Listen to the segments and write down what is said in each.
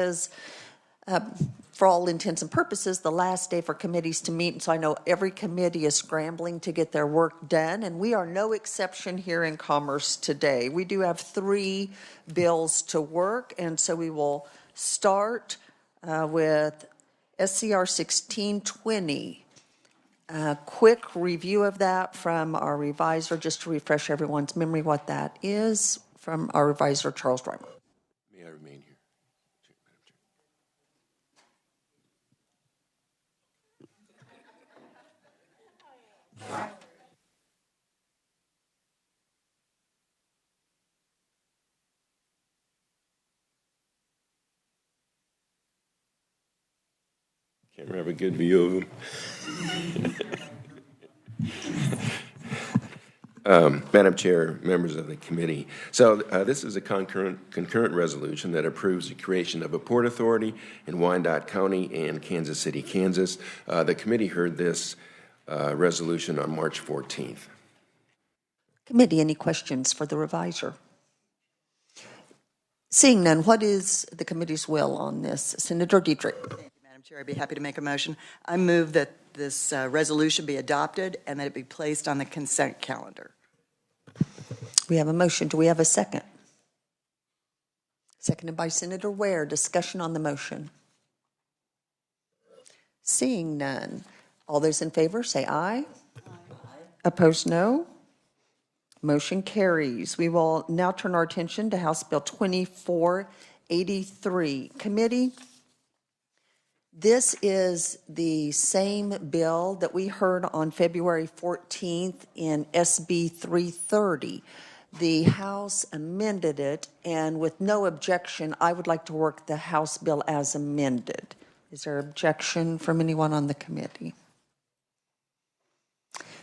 is, for all intents and purposes, the last day for committees to meet. And so I know every committee is scrambling to get their work done, and we are no exception here in Commerce today. We do have 3 bills to work, and so we will start with SCR 1620. A quick review of that from our revisor, just to refresh everyone's memory what that is, from our revisor, Charles Reimer. May I remain here? Can't have a good view of them. Madam Chair, members of the committee. So this is a concurrent resolution that approves the creation of a port authority in Wyandotte County and Kansas City, Kansas. The committee heard this resolution on March 14th. Committee, any questions for the revisor? Seeing none, what is the committee's will on this? Senator Dietrich. Madam Chair, I'd be happy to make a motion. I move that this resolution be adopted and that it be placed on the consent calendar. We have a motion. Do we have a second? Seconded by Senator Ware. Discussion on the motion. Seeing none. All those in favor say aye. Aye. Opposed, no. Motion carries. We will now turn our attention to House Bill 2483. Committee, this is the same bill that we heard on February 14th in SB 330. The House amended it, and with no objection, I would like to work the House bill as amended. Is there objection from anyone on the committee?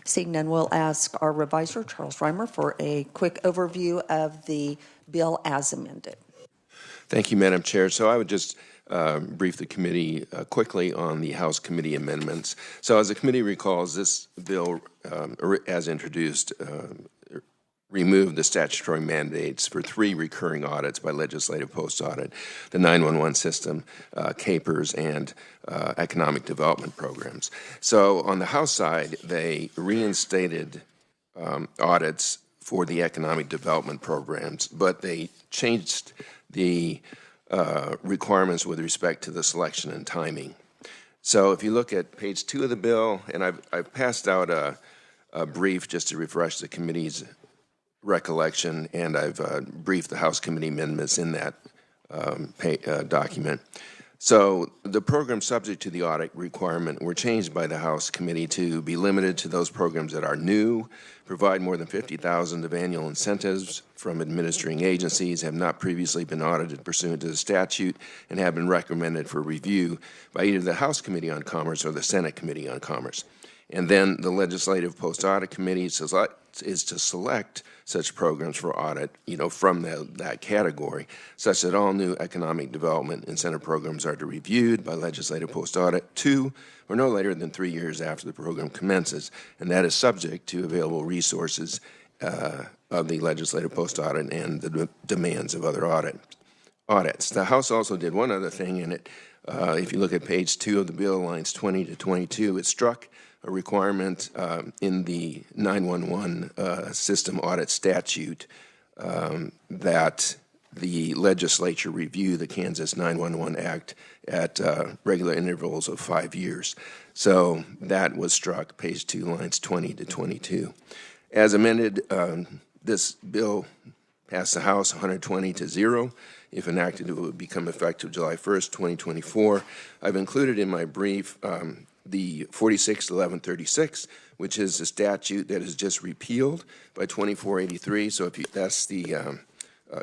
Seeing none, we'll ask our revisor, Charles Reimer, for a quick overview of the bill as amended. Thank you, Madam Chair. So I would just brief the committee quickly on the House committee amendments. So as the committee recalls, this bill, as introduced, removed the statutory mandates for 3 recurring audits by legislative post-audit, the 911 system, CAPERS, and economic development programs. So on the House side, they reinstated audits for the economic development programs, but they changed the requirements with respect to the selection and timing. So if you look at page 2 of the bill, and I've passed out a brief just to refresh the committee's recollection, and I've briefed the House committee amendments in that document. So the programs subject to the audit requirement were changed by the House committee to be limited to those programs that are new, provide more than $50,000 of annual incentives from administering agencies, have not previously been audited pursuant to the statute, and have been recommended for review by either the House Committee on Commerce or the Senate Committee on Commerce. And then the Legislative Post-Audit Committee is to select such programs for audit, from that category, such that all new economic development incentive programs are to be reviewed by legislative post-audit 2 or no later than 3 years after the program commences, and that is subject to available resources of the legislative post-audit and the demands of other audits. The House also did one other thing in it. If you look at page 2 of the bill, lines 20 to 22, it struck a requirement in the 911 system audit statute that the legislature review the Kansas 911 Act at regular intervals of 5 years. So that was struck, page 2, lines 20 to 22. As amended, this bill passed the House 120 to 0. If enacted, it would become effective July 1st, 2024. I've included in my brief the 461136, which is a statute that is just repealed by 2483. So that's the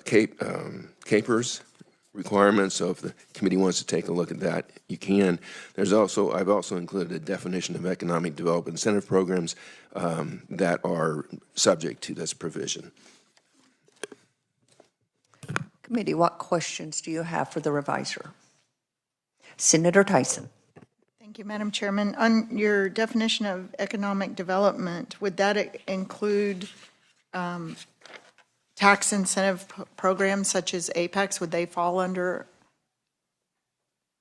CAPERS requirements. So if the committee wants to take a look at that, you can. I've also included a definition of economic development incentive programs that are subject to this provision. Committee, what questions do you have for the revisor? Senator Tyson. Thank you, Madam Chairman. On your definition of economic development, would that include tax incentive programs such as APEX? Would they fall under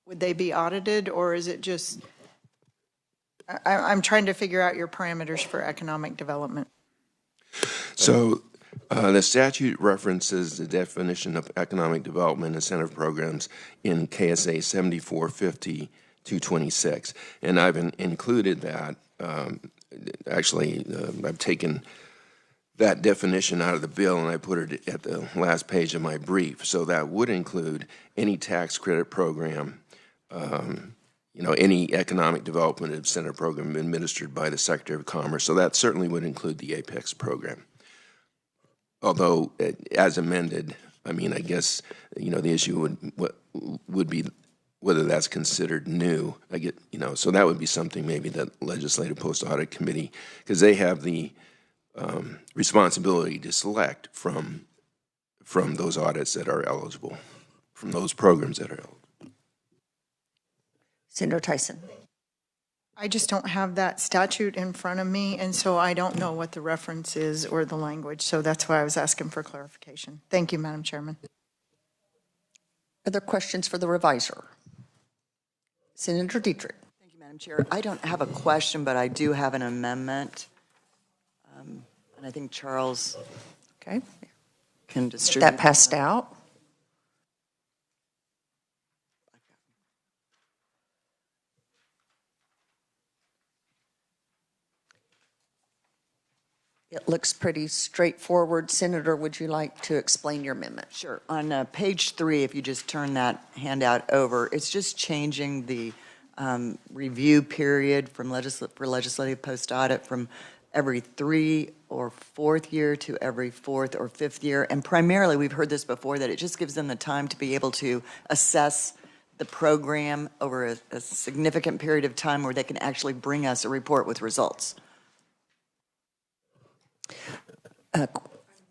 Would they be audited, or is it just, I'm trying to figure out your parameters for economic development. So the statute references the definition of economic development incentive programs in KSA 7450-226, and I've included that. I've taken that definition out of the bill and I put it at the last page of my brief. So that would include any tax credit program, any economic development incentive program administered by the Secretary of Commerce. So that certainly would include the APEX program. Although, as amended, I guess, the issue would be whether that's considered new. So that would be something maybe that Legislative Post-Audit Committee, because they have the responsibility to select from those audits that are eligible, from those programs that are eligible. Senator Tyson. I just don't have that statute in front of me, and so I don't know what the reference is or the language, so that's why I was asking for clarification. Thank you, Madam Chairman. Other questions for the reviser? Senator Dietrich. Thank you, Madam Chair. I don't have a question, but I do have an amendment. And I think Charles Okay. can distribute That passed out. It looks pretty straightforward. Senator, would you like to explain your amendment? Sure. On page 3, if you just turn that handout over, it's just changing the review period for legislative post-audit from every 3 or 4th year to every 4th or 5th year. And primarily, we've heard this before, that it just gives them the time to be able to assess the program over a significant period of time where they can actually bring us a report with results.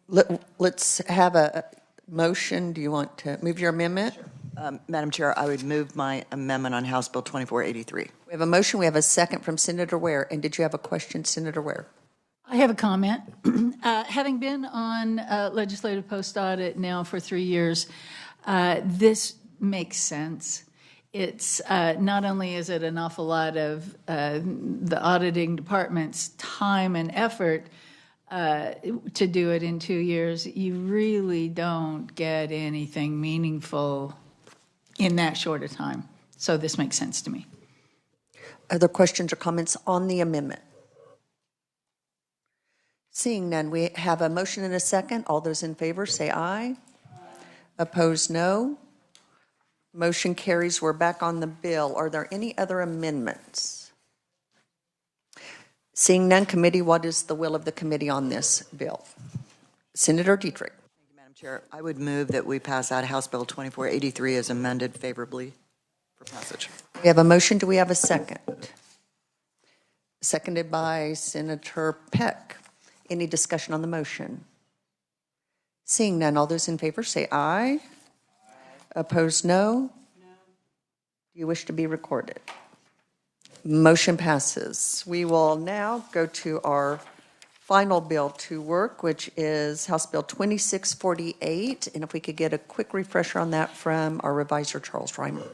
Let's have a motion. Do you want to move your amendment? Madam Chair, I would move my amendment on House Bill 2483. We have a motion. We have a second from Senator Ware. And did you have a question, Senator Ware? I have a comment. Having been on legislative post-audit now for 3 years, this makes sense. It's not only is it an awful lot of the auditing department's time and effort to do it in 2 years, you really don't get anything meaningful in that short a time. So this makes sense to me. Other questions or comments on the amendment? Seeing none, we have a motion and a second. All those in favor say aye. Opposed, no. Motion carries. We're back on the bill. Are there any other amendments? Seeing none, committee, what is the will of the committee on this bill? Senator Dietrich. Thank you, Madam Chair. I would move that we pass out House Bill 2483 as amended favorably for passage. We have a motion. Do we have a second? Seconded by Senator Peck. Any discussion on the motion? Seeing none, all those in favor say aye. Opposed, no. Do you wish to be recorded? Motion passes. We will now go to our final bill to work, which is House Bill 2648. And if we could get a quick refresher on that from our reviser, Charles Reimer.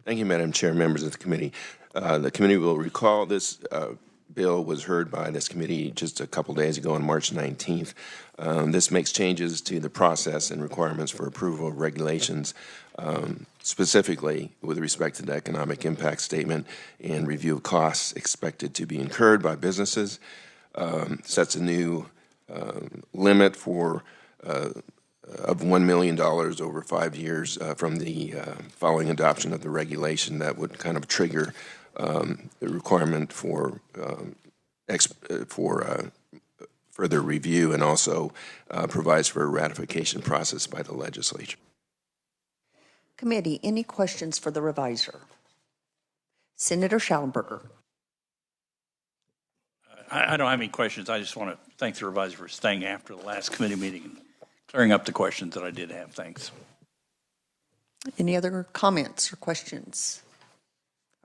Thank you, Madam Chair, members of the committee. The committee will recall this bill was heard by this committee just a couple days ago on March 19th. This makes changes to the process and requirements for approval of regulations, specifically with respect to the economic impact statement and review of costs expected to be incurred by businesses. Sets a new limit for of $1 million over 5 years from the following adoption of the regulation that would kind of trigger the requirement for further review, and also provides for a ratification process by the legislature. Committee, any questions for the reviser? Senator Schallenberger. I don't have any questions. I just want to thank the reviser for staying after the last committee meeting and clearing up the questions that I did have. Thanks. Any other comments or questions?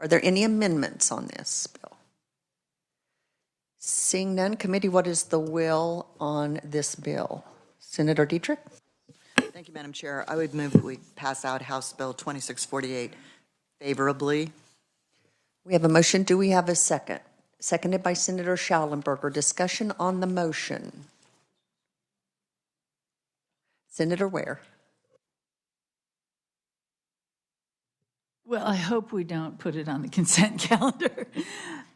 Are there any amendments on this bill? Seeing none, committee, what is the will on this bill? Senator Dietrich? Thank you, Madam Chair. I would move that we pass out House Bill 2648 favorably. We have a motion. Do we have a second? Seconded by Senator Schallenberger. Discussion on the motion. Senator Ware. Well, I hope we don't put it on the consent calendar.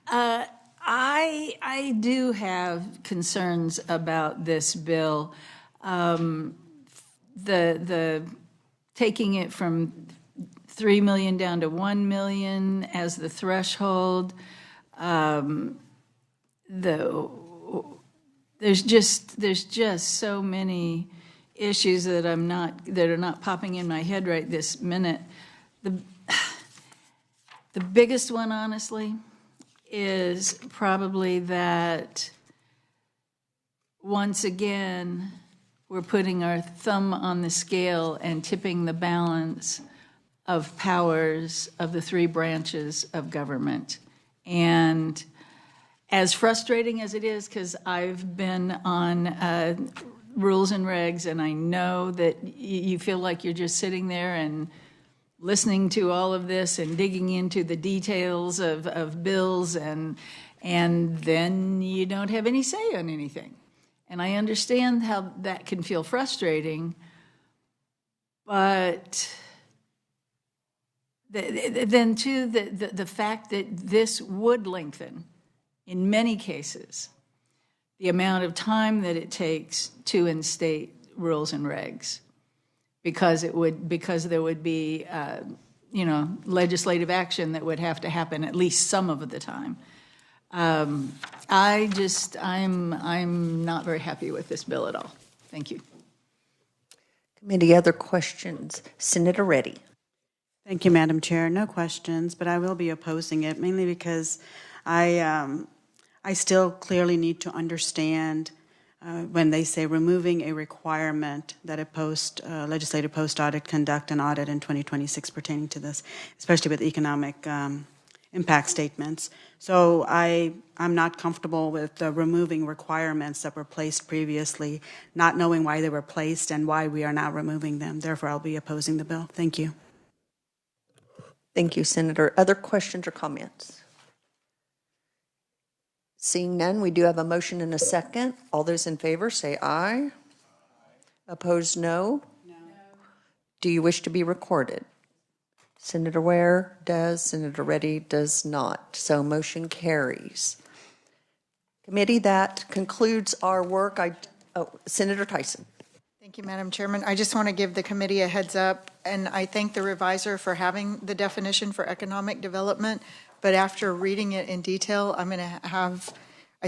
I do have concerns about this bill. The taking it from 3 million down to 1 million as the threshold. There's just so many issues that are not popping in my head right this minute. The biggest one, honestly, is probably that once again, we're putting our thumb on the scale and tipping the balance of powers of the three branches of government. And as frustrating as it is, because I've been on rules and regs, and I know that you feel like you're just sitting there and listening to all of this and digging into the details of bills, and then you don't have any say on anything. And I understand how that can feel frustrating, but then too, the fact that this would lengthen, in many cases, the amount of time that it takes to instate rules and regs, because there would be legislative action that would have to happen at least some of the time. I'm not very happy with this bill at all. Thank you. Committee, other questions? Senator Reddy. Thank you, Madam Chair. No questions, but I will be opposing it, mainly because I still clearly need to understand when they say removing a requirement that a legislative post-audit conduct an audit in 2026 pertaining to this, especially with economic impact statements. So I'm not comfortable with removing requirements that were placed previously, not knowing why they were placed and why we are now removing them. Therefore, I'll be opposing the bill. Thank you. Thank you, Senator. Other questions or comments? Seeing none, we do have a motion and a second. All those in favor say aye. Opposed, no? No. Do you wish to be recorded? Senator Ware does. Senator Reddy does not. So motion carries. Committee, that concludes our work. Senator Tyson. Thank you, Madam Chairman. I just want to give the committee a heads up, and I thank the reviser for having the definition for economic development. But after reading it in detail, I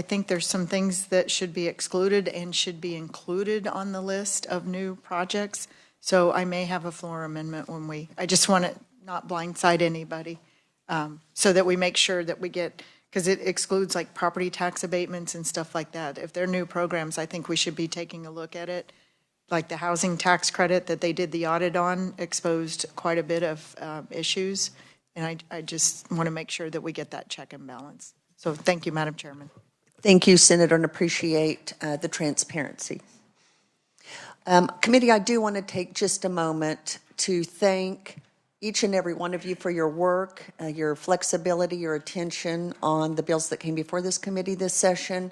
think there's some things that should be excluded and should be included on the list of new projects. So I may have a floor amendment I just want to not blindside anybody, so that we make sure that we get, because it excludes like property tax abatements and stuff like that. If they're new programs, I think we should be taking a look at it. Like the housing tax credit that they did the audit on exposed quite a bit of issues. And I just want to make sure that we get that check and balance. So thank you, Madam Chairman. Thank you, Senator, and appreciate the transparency. Committee, I do want to take just a moment to thank each and every one of you for your work, your flexibility, your attention on the bills that came before this committee this session,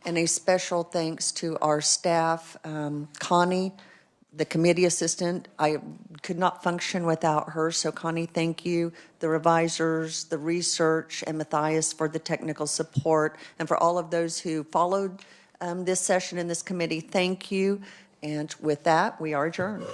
and a special thanks to our staff, Connie, the committee assistant. I could not function without her, so Connie, thank you. The revisers, the research, and Matthias for the technical support, and for all of those who followed this session in this committee, thank you. And with that, we are adjourned.